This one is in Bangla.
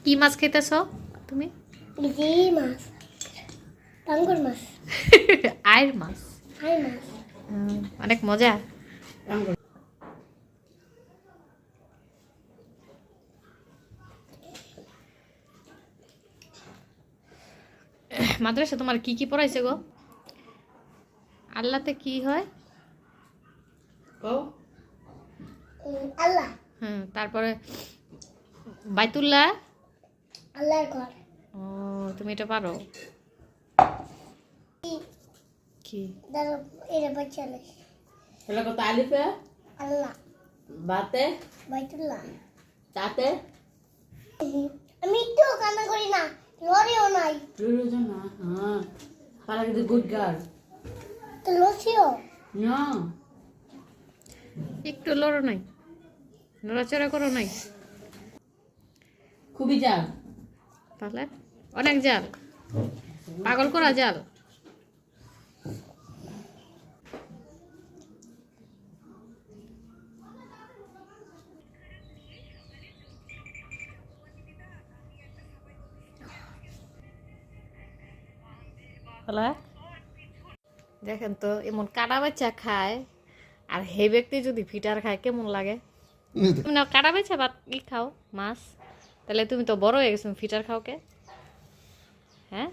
কি মাছ খেতেছ তুমি? জি মাছ, টাঙ্গুর মাছ, আয়ের মাছ। আই মাছ। অনেক মজা। মাদ্রাসা তোমার কি কি পড়াইছে গো? আল্লাহতে কি হয়? আল্লাহ, তারপরে বাইতুল্লাহ। আল্লাহর ঘর। ও, তুমি এটা পারো? কি? দাঁড়ো, এটা বাচ্চালে এলা কত আলিফে আল্লাহ, বাতে বাইতুল্লাহ। তাতে আমি একটু কান্না করি না, লড়িও নাই, রুরু জানা হ্যাঁ পালা কিন্তু গুড গার্ল তো লসিও না একটু লড়ো নাই, নড়াচড়া করো নাই, খুবই জাল তাহলে অনেক জাল, পাগল করা জাল। দেখেন তো এমন কাটা বাচ্চা খায়, আর হে ব্যক্তি যদি ফিটার খায় কেমন লাগে? তুমি না কাটা বাচ্চা ভাত ই খাও মাছ, তাহলে তুমি তো বড় হয়ে গেছো, ফিটার খাও কে? হ্যাঁ।